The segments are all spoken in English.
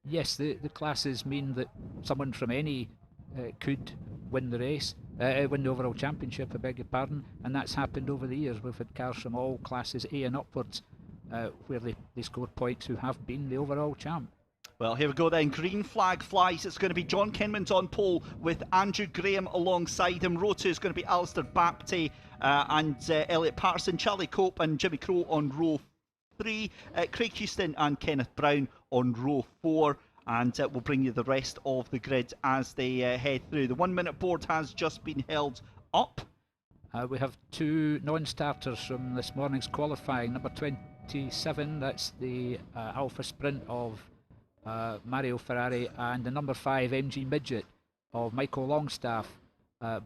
Yes, the classes mean that someone from any could win the race, win the overall championship, I beg your pardon, and that's happened over the years. We've had cars from all classes A and upwards where they scored points who have been the overall champ. Well, here we go then. Green flag flies. It's going to be John Kinman's on pole with Andrew Graham alongside him. Row 2 is going to be Alistair Bapty and Elliot Patterson, Charlie Cope and Jimmy Crowe on row 3, Craig Houston and Kenneth Brown on row 4. And we'll bring you the rest of the grid as they head through. The 1 minute board has just been held up. We have 2 non-starters from this morning's qualifying. Number 27, that's the Alpha Sprint of Mario Ferrari, and the number 5 MG Midget of Michael Longstaff.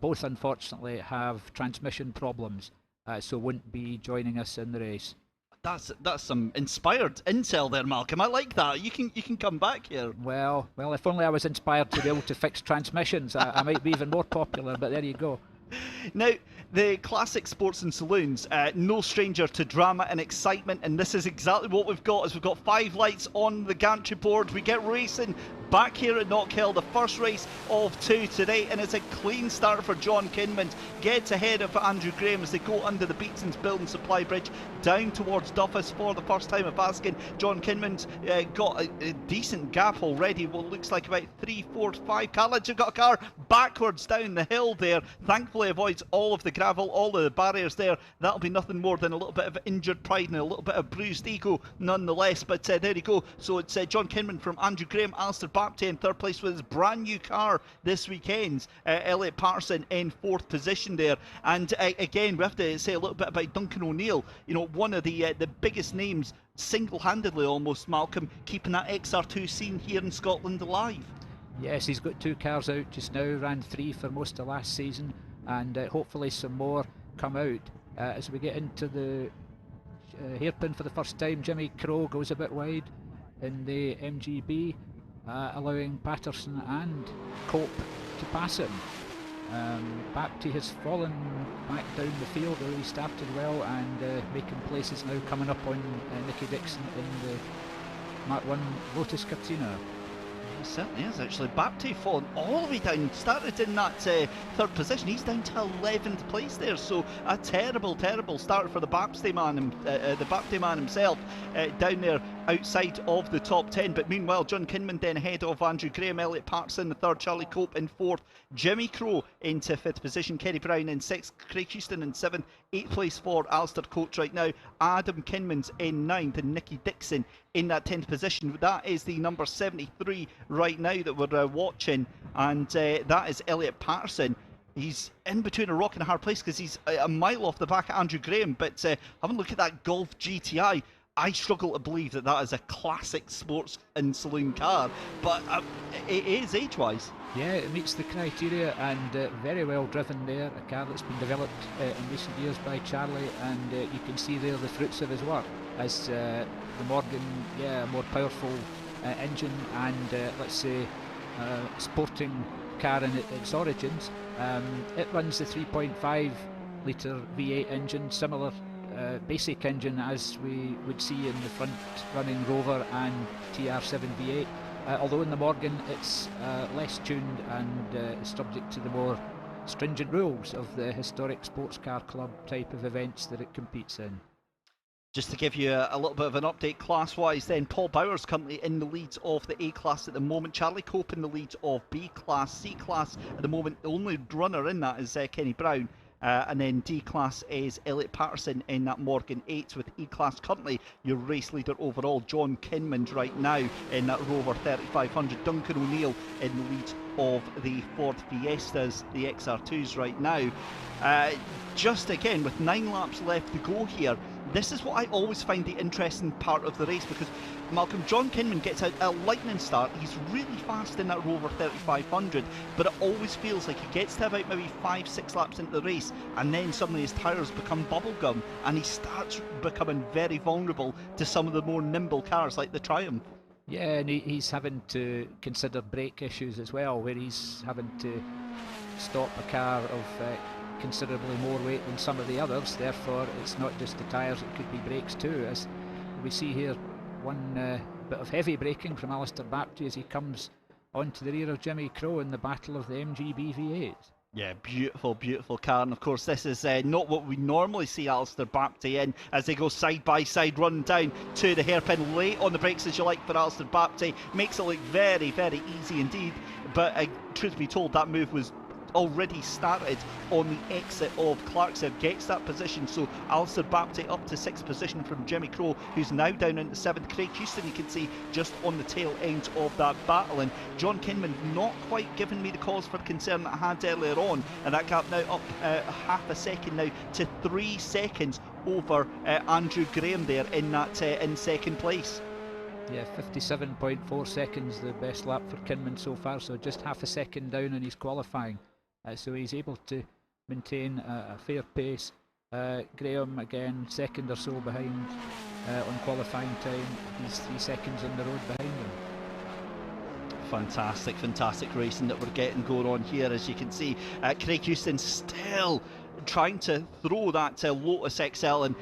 Both unfortunately have transmission problems, so won't be joining us in the race. That's some inspired intel there, Malcolm. I like that. You can come back here. Well, if only I was inspired to be able to fix transmissions, I might be even more popular, but there you go. Now, the classic sports and saloons, no stranger to drama and excitement, and this is exactly what we've got. We've got 5 lights on the gantry board. We get racing back here at Knockhill, the first race of 2 today, and it's a clean start for John Kinman. Gets ahead of Andrew Graham as they go under the Beatson's Building Supply Bridge down towards Duffus for the first time of asking. John Kinman's got a decent gap already. What looks like about 3, 4, 5 carriages. Have got a car backwards down the hill there. Thankfully avoids all of the gravel, all of the barriers there. That'll be nothing more than a little bit of injured pride and a little bit of bruised ego nonetheless. But there you go. So it's John Kinman from Andrew Graham, Alistair Bapty in 3rd place with his brand new car this weekend. Elliot Patterson in 4th position there. And again, we have to say a little bit about Duncan O'Neill. You know, one of the biggest names single-handedly almost, Malcolm, keeping that XR2 scene here in Scotland alive. Yes, he's got 2 cars out just now, ran 3 for most of last season, and hopefully some more come out. As we get into the hairpin for the first time, Jimmy Crowe goes a bit wide in the MGB, allowing Patterson and Cope to pass him. Bapty has fallen back down the field, though he started well, and making places now, coming up on Nicky Dixon in the Mark 1 Lotus Cortina. He certainly is, actually. Bapty fallen all the way down, started in that 3rd position. He's down to 11th place there, so a terrible start for the Bapty man himself, down there outside of the top 10. But meanwhile, John Kinman then ahead of Andrew Graham, Elliot Patterson in 3rd, Charlie Cope in 4th, Jimmy Crowe into 5th position, Kenny Brown in 6th, Craig Houston in 7th, 8th place for Alistair Coates right now, Adam Kinman's in 9th, and Nicky Dixon in that 10th position. That is the number 73 right now that we're watching, and that is Elliot Patterson. He's in between a rock and a hard place because he's a mile off the back of Andrew Graham, but having a look at that Golf GTI, I struggle to believe that that is a classic sports and saloon car, but it is age-wise. Yeah, it meets the criteria, and very well driven there. A car that's been developed in recent years by Charlie, and you can see there the fruits of his work as the Morgan, a more powerful engine and let's say sporting car in its origins. It runs the 3.5 litre V8 engine, similar basic engine as we would see in the front running Rover and TR7 V8, although in the Morgan it's less tuned and subject to the more stringent rules of the historic sports car club type of events that it competes in. Just to give you a little bit of an update class-wise then, Paul Bowers currently in the lead of the A-Class at the moment, Charlie Cope in the lead of B-Class, C-Class at the moment, the only runner in that is Kenny Brown, and then D-Class is Elliot Patterson in that Morgan 8, with E-Class currently your race leader overall, John Kinman right now in that Rover 3500, Duncan O'Neill in the lead of the Ford Fiestas, the XR2s right now. Just again, with 9 laps left to go here, this is what I always find the interesting part of the race, because Malcolm, John Kinman gets a lightning start. He's really fast in that Rover 3500, but it always feels like he gets to about maybe 5-6 laps into the race, and then suddenly his tyres become bubblegum, and he starts becoming very vulnerable to some of the more nimble cars like the Triumph. Yeah, and he's having to consider brake issues as well, where he's having to stop a car of considerably more weight than some of the others. Therefore, it's not just the tyres, it could be brakes too, as we see here. One bit of heavy braking from Alistair Baptiste as he comes onto the rear of Jimmy Crowe in the battle of the MGB V8. Yeah, beautiful, beautiful car, and of course this is not what we normally see Alistair Baptiste in, as they go side by side, running down to the hairpin, late on the brakes as you like for Alistair Baptiste, makes it look very, very easy indeed, but truth be told, that move was already started on the exit of Clarkson, gets that position, so Alistair Baptiste up to 6th position from Jimmy Crowe, who's now down into 7th. Craig Houston, you can see, just on the tail end of that battle, and John Kinman not quite giving me the cause for concern that I had earlier on, and that gap now up half a second now to 3 seconds over Andrew Graham there in that in 2nd place. Yeah, 57.4 seconds, the best lap for Kinman so far, so just half a second down in his qualifying. So he's able to maintain a fair pace. Graham again, second or so behind on qualifying time. He's 3 seconds on the road behind him. Fantastic, fantastic racing that we're getting going on here, as you can see. Craig Houston still trying to throw that Lotus XL, and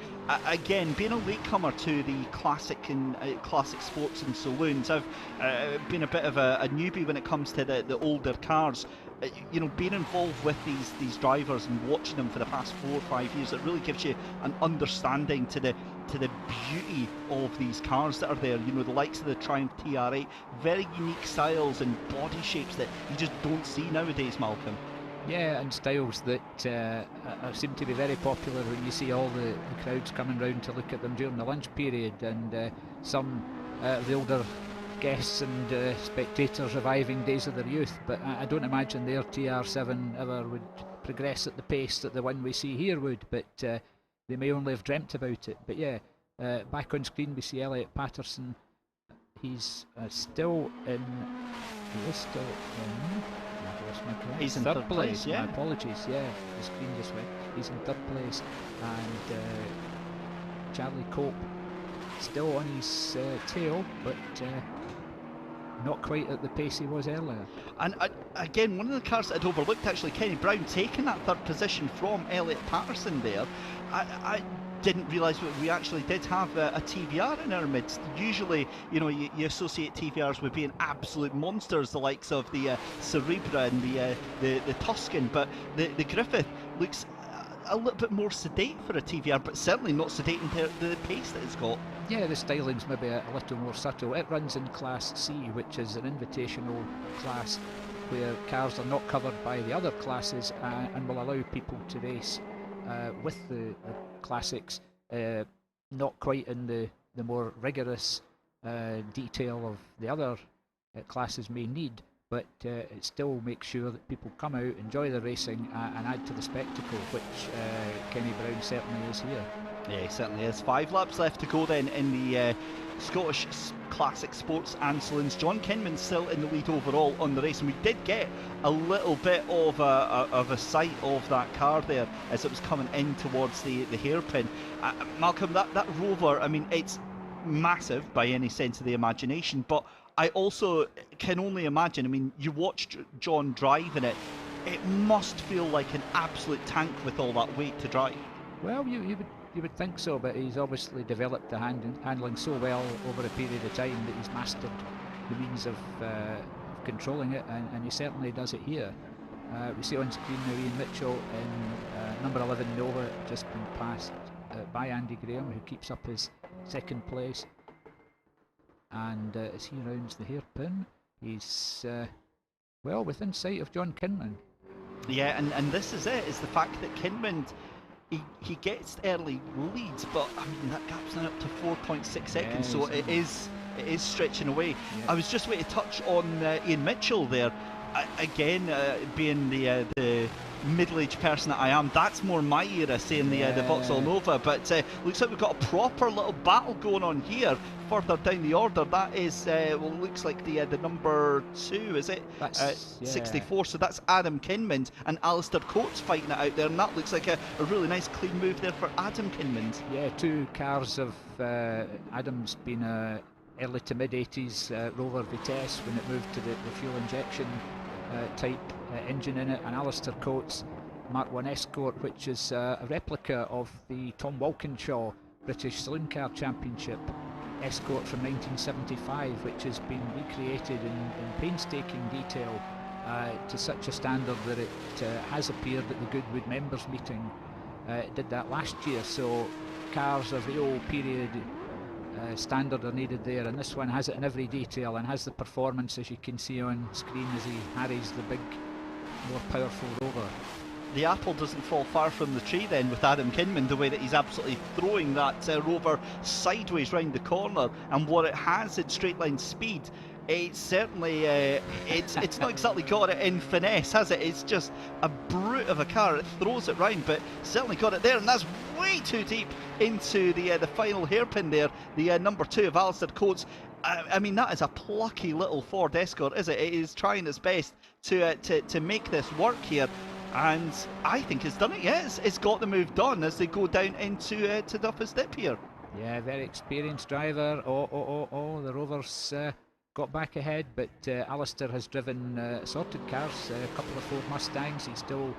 again, being a latecomer to the classic and classic sports and saloons, I've been a bit of a newbie when it comes to the older cars. You know, being involved with these drivers and watching them for the past 4 or 5 years, it really gives you an understanding to the beauty of these cars that are there. You know, the likes of the Triumph TR8, very unique styles and body shapes that you just don't see nowadays, Malcolm. Yeah, and styles that seem to be very popular when you see all the crowds coming round to look at them during the lunch period, and some of the older guests and spectators reviving days of their youth. But I don't imagine their TR7 ever would progress at the pace that the one we see here would, but they may only have dreamt about it. But yeah, back on screen we see Elliot Patterson. He's still in... He is still in... He's in third place, yeah. My apologies, yeah, the screen just went. He's in 3rd place, and Charlie Cope still on his tail, but not quite at the pace he was earlier. And again, one of the cars that I'd overlooked, actually, Kenny Brown taking that 3rd position from Elliot Patterson there. I didn't realise we actually did have a TVR in our midst. Usually, you know, you associate TVRs with being absolute monsters, the likes of the Cerebra and the Tuscan, but the Griffith looks a little bit more sedate for a TVR, but certainly not sedate in the pace that it's got. Yeah, the styling's maybe a little more subtle. It runs in Class C, which is an invitational class where cars are not covered by the other classes and will allow people to race with the classics, not quite in the more rigorous detail of the other classes may need, but it still makes sure that people come out, enjoy the racing, and add to the spectacle, which Kenny Brown certainly is here. Yeah, he certainly is. 5 laps left to go then in the Scottish Classic Sports and Saloons. John Kinman still in the lead overall on the race, and we did get a little bit of a sight of that car there as it was coming in towards the hairpin. Malcolm, that Rover, I mean, it's massive by any sense of the imagination, but I also can only imagine, I mean, you watched John driving it, it must feel like an absolute tank with all that weight to drive. Well, you would think so, but he's obviously developed the handling so well over a period of time that he's mastered the means of controlling it, and he certainly does it here. We see on screen now Ian Mitchell in number 11 Nova, just been passed by Andy Graham, who keeps up his 2nd place. And as he rounds the hairpin, he's well within sight of John Kinman. Yeah, and this is it, is the fact that Kinman, he gets early leads, but I mean that gap's now up to 4.6 seconds, yeah, so it is stretching away. Yeah. I was just waiting to touch on Ian Mitchell there. Again, being the middle-aged person that I am, that's more my era, saying the Vauxhall Nova. But looks like we've got a proper little battle going on here. Further down the order, that is well, looks like the number 2, is it? That's 64. So that's Adam Kinmond and Alistair Coates fighting it out there, and that looks like a really nice clean move there for Adam Kinmond. Yeah, 2 cars of Adam's been a early to mid 80s Rover Vitesse when it moved to the fuel injection type engine in it, and Alistair Coates Mark 1 Escort, which is a replica of the Tom Walkinshaw British Saloon Car Championship Escort from 1975, which has been recreated in painstaking detail to such a standard that it has appeared at the Goodwood members meeting. It did that last year, so cars of the old period standard are needed there, and this one has it in every detail and has the performance, as you can see on screen, as he harries the big, more powerful Rover. The apple doesn't fall far from the tree then with Adam Kinmond, the way that he's absolutely throwing that Rover sideways round the corner, and what it has in straight line speed. It's certainly, it's not exactly got it in finesse, has it? It's just a brute of a car. It throws it round, but certainly got it there, and that's way too deep into the final hairpin there. The number 2 of Alistair Coates. I mean, that is a plucky little Ford Escort, is it? It is trying its best to make this work here. And I think it's done it, yes. It's got the move done as they go down into to Duffus Dip here. Yeah, very experienced driver. The Rovers got back ahead, but Alistair has driven assorted cars, a couple of Ford Mustangs. He still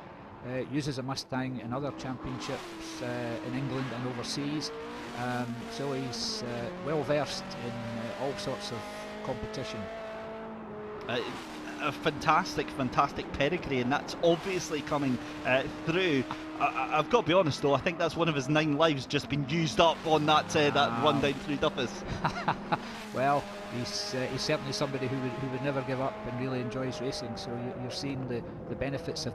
uses a Mustang in other championships in England and overseas. So he's well versed in all sorts of competition. A fantastic pedigree, and that's obviously coming through. I've got to be honest though, I think that's one of his 9 lives just been used up on that that run down through Duffus. Well, he's certainly somebody who would never give up and really enjoys racing, so you're seeing the benefits of.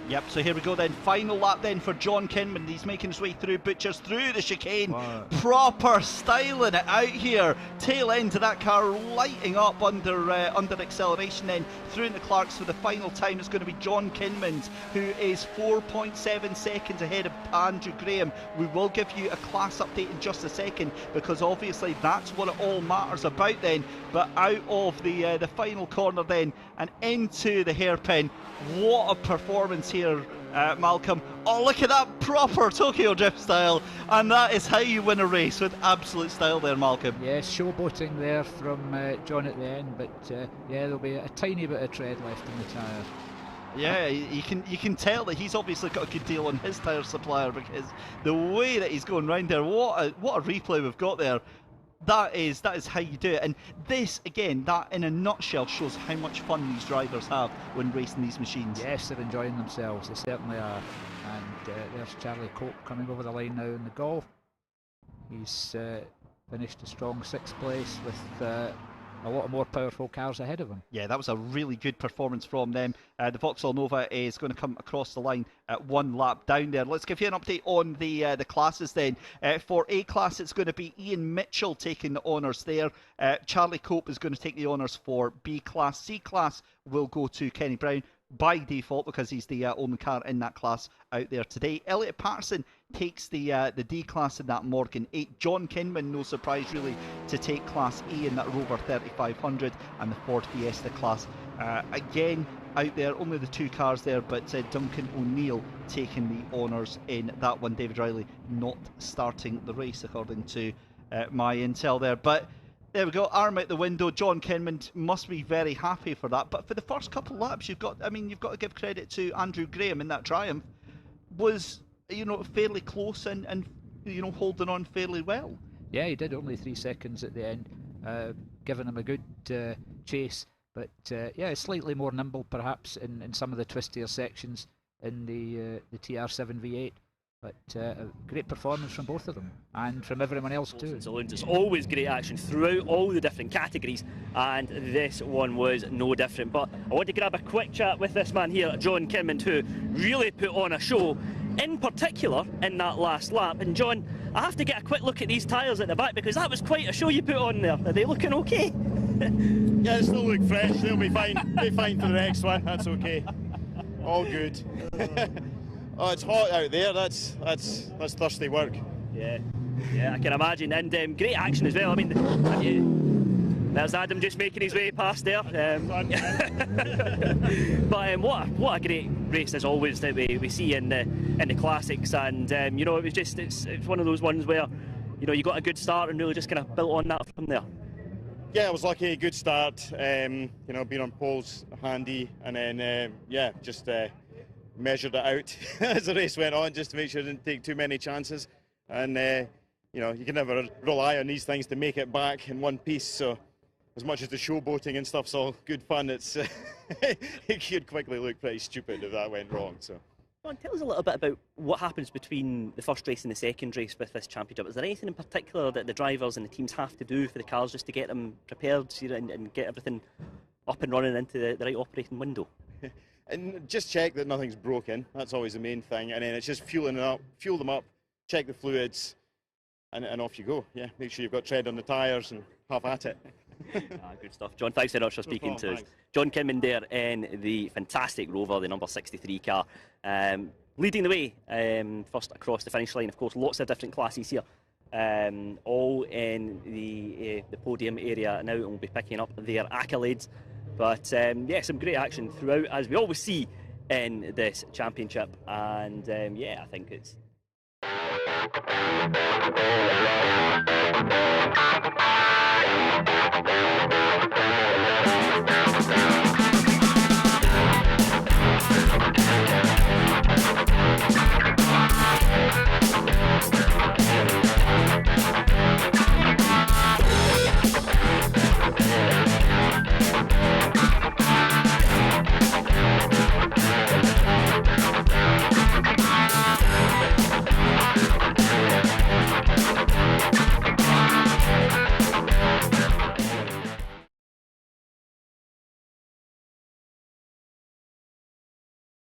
Yep, so here we go then, final lap then for John Kinmond. He's making his way through Butchers, through the chicane. Wow. Proper styling it out here. Tail end to that car lighting up under acceleration then through into Clark's for the final time. It's going to be John Kinmond, who is 4.7 seconds ahead of Andrew Graham. We will give you a class update in just a second, because obviously that's what it all matters about then. But out of the final corner then and into the hairpin, what a performance here, Malcolm. Oh, look at that proper Tokyo Drift style, and that is how you win a race, with absolute style there, Malcolm. Yes, showboating there from John at the end, but yeah, there'll be a tiny bit of tread left in the tyre. Yeah, you can tell that he's obviously got a good deal on his tyre supplier, because the way that he's going round there, what a replay we've got there. That is how you do it, and this again, that in a nutshell shows how much fun these drivers have when racing these machines. Yes, they're enjoying themselves, they certainly are. And there's Charlie Cope coming over the line now in the Golf. He's finished a strong 6th place with a lot of more powerful cars ahead of him. Yeah, that was a really good performance from them. The Vauxhall Nova is going to come across the line at 1 lap down there. Let's give you an update on the classes then. For A class, it's going to be Ian Mitchell taking the honours there. Charlie Cope is going to take the honours for B class. C class will go to Kenny Brown by default, because he's the only car in that class out there today. Elliot Patterson takes the D class in that Morgan 8. John Kinmond, no surprise really, to take Class E in that Rover 3500, and the Ford Fiesta class. Again, out there, only the 2 cars there, but Duncan O'Neill taking the honours in that one. David Riley not starting the race, according to my intel there. But There we go, arm out the window. John Kinman must be very happy for that. But for the first couple of laps, you've got to give credit to Andrew Graham in that triumph. Was, fairly close and holding on fairly well. Yeah, he did, only 3 seconds at the end, giving him a good chase. But yeah, slightly more nimble perhaps in some of the twistier sections in the TR7 V8. But a great performance from both of them, and from everyone else too. Saloons, it's always great action throughout all the different categories, and this one was no different. But I want to grab a quick chat with this man here, John Kinman, who really put on a show, in particular in that last lap. And John, I have to get a quick look at these tyres at the back, because that was quite a show you put on there. Are they looking okay? Yeah, they still look fresh. They'll be fine. They'll be fine for the next one. That's okay. All good. Oh, it's hot out there. That's thirsty work. Yeah, I can imagine. And great action as well. I mean, there's Adam just making his way past there. But what a great race as always that we see in the classics. And it was just it's one of those ones where you got a good start and really just kind of built on that from there. Yeah, I was lucky. Good start. Being on poles handy, and then just. Measured it out as the race went on, just to make sure I didn't take too many chances. And you can never rely on these things to make it back in one piece. So as much as the showboating and stuff's all good fun, it's it could quickly look pretty stupid if that went wrong. So tell us a little bit about what happens between the first race and the second race with this championship. Is there anything in particular that the drivers and the teams have to do for the cars just to get them prepared and get everything up and running into the right operating window? And just check that nothing's broken. That's always the main thing. And then it's just fuel them up, check the fluids, and off you go. Yeah, make sure you've got tread on the tyres and have at it. Good stuff. John, thanks very much for speaking to us. John Kinman there in the fantastic Rover, the number 63 car, leading the way first across the finish line. Of course, lots of different classes here, all in the podium area now, and we'll be picking up their accolades. But some great action throughout, as we always see in this championship. And I think it's